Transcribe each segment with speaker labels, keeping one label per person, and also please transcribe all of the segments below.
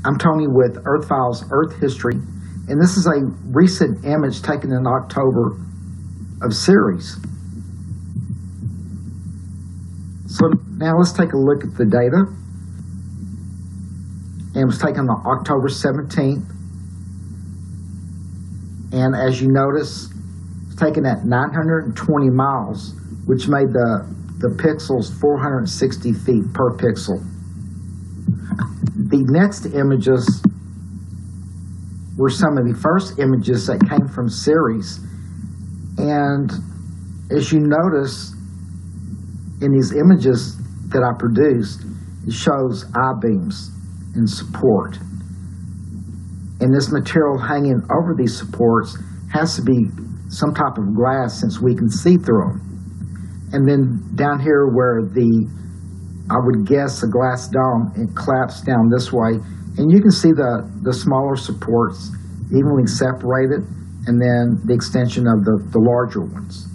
Speaker 1: I'm Tony with Earth Files Earth History, and this is a recent image taken in October of Ceres. So now let's take a look at the data. And it was taken on October 17th. And as you notice, it's taken at 920 miles, which made the pixels 460 feet per pixel. The next images were some of the first images that came from Ceres. And as you notice in these images that I produced, it shows I-beams in support. And this material hanging over these supports has to be some type of glass since we can see through them. And then down here where I would guess the glass dome, it collapsed down this way. And you can see the smaller supports evenly separated, and then the extension of the larger ones.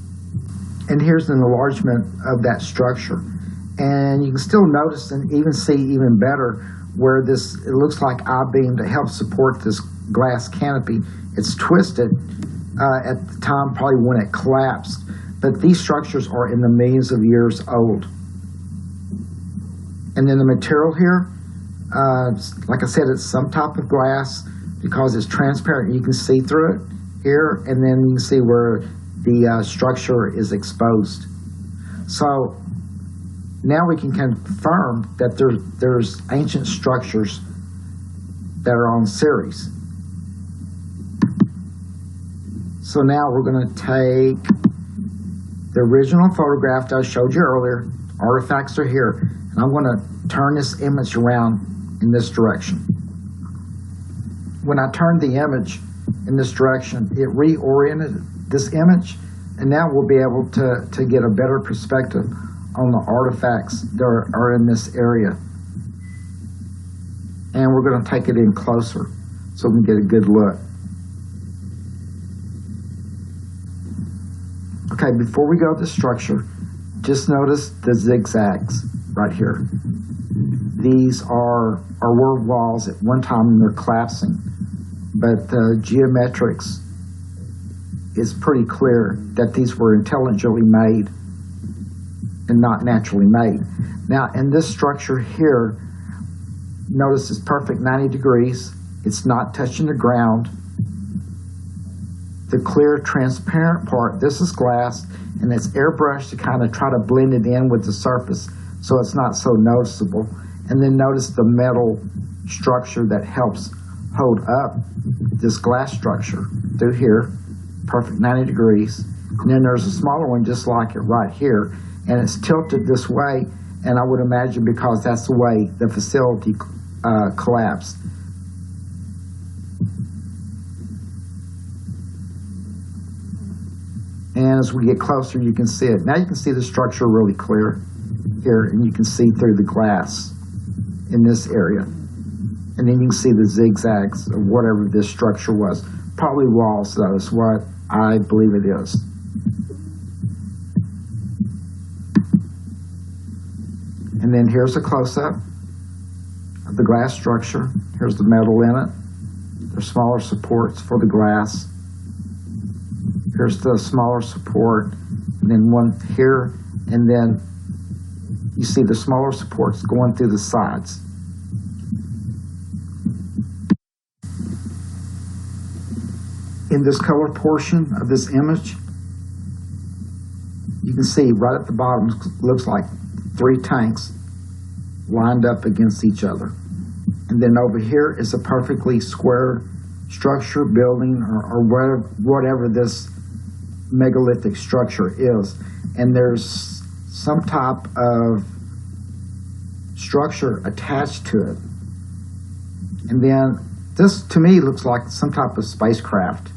Speaker 1: And here's an enlargement of that structure. And you can still notice and even see even better where it looks like I-beam to help support this glass canopy. It's twisted at the time probably when it collapsed. But these structures are in the millions of years old. And then the material here, like I said, it's some type of glass because it's transparent. You can see through it here, and then you can see where the structure is exposed. So now we can confirm that there's ancient structures that are on Ceres. So now we're going to take the original photograph that I showed you earlier. Artifacts are here. And I'm going to turn this image around in this direction. When I turned the image in this direction, it reoriented this image, and now we'll be able to get a better perspective on the artifacts that are in this area. And we're going to take it in closer so we can get a good look. Okay, before we go to the structure, just notice the zigzags right here. These were walls at one time and they're collapsing, but the geometrics is pretty clear that these were intelligently made and not naturally made. Now in this structure here, notice it's perfect 90 degrees. It's not touching the ground. The clear transparent part, this is glass, and it's airbrushed to kind of try to blend it in with the surface so it's not so noticeable. And then notice the metal structure that helps hold up this glass structure through here, perfect 90 degrees. And then there's a smaller one just like it right here, and it's tilted this way, and I would imagine because that's the way the facility collapsed. And as we get closer, you can see it. Now you can see the structure really clear here, and you can see through the glass in this area. And then you can see the zigzags of whatever this structure was. Probably walls, though, is what I believe it is. And then here's a close-up of the glass structure. Here's the metal in it. There's smaller supports for the glass. Here's the smaller support, and then one here, and then you see the smaller supports going through the sides. In this color portion of this image, you can see right at the bottom looks like 3 tanks lined up against each other. And then over here is a perfectly square structure, building, or whatever this megalithic structure is, and there's some type of structure attached to it. And then this to me looks like some type of spacecraft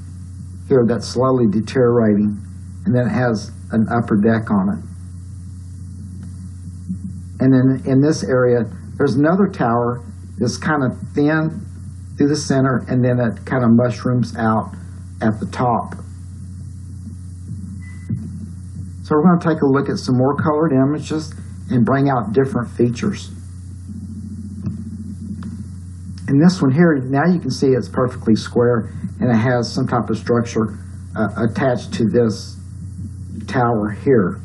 Speaker 1: here that's slowly deteriorating, and then it has an upper deck on it. And then in this area there's another tower that's kind of thin through the center, and then it kind of mushrooms out at the top. So we're going to take a look at some more colored images and bring out different features. And this one here, now you can see it's perfectly square, and it has some type of structure attached to this tower here.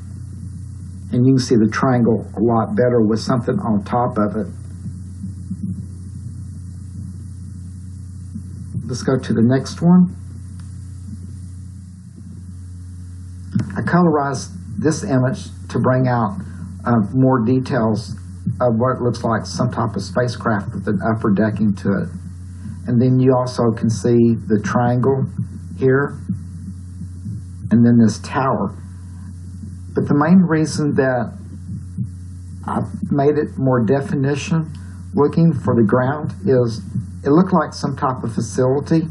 Speaker 1: And you can see the triangle a lot better with something on top of it. Let's go to the next one. I colorized this image to bring out more details of what looks like some type of spacecraft with an upper decking to it. And then you also can see the triangle here, and then this tower. But the main reason that I made it more definition looking for the ground is it looked like some type of facility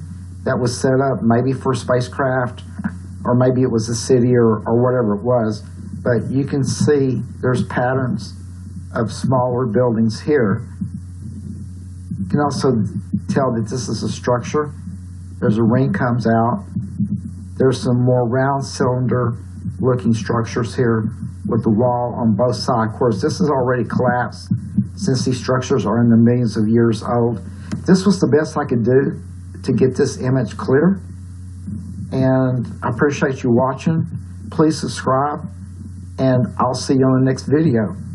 Speaker 1: that was set up maybe for spacecraft, or maybe it was a city or whatever it was. But you can see there's patterns of smaller buildings here. You can also tell that this is a structure. There's a ring comes out. There's some more round cylinder looking structures here with the wall on both sides. Of course, this is already collapsed since these structures are in the millions of years old. This was the best I could do to get this image clear. And I appreciate you watching. Please subscribe, and I'll see you on the next video.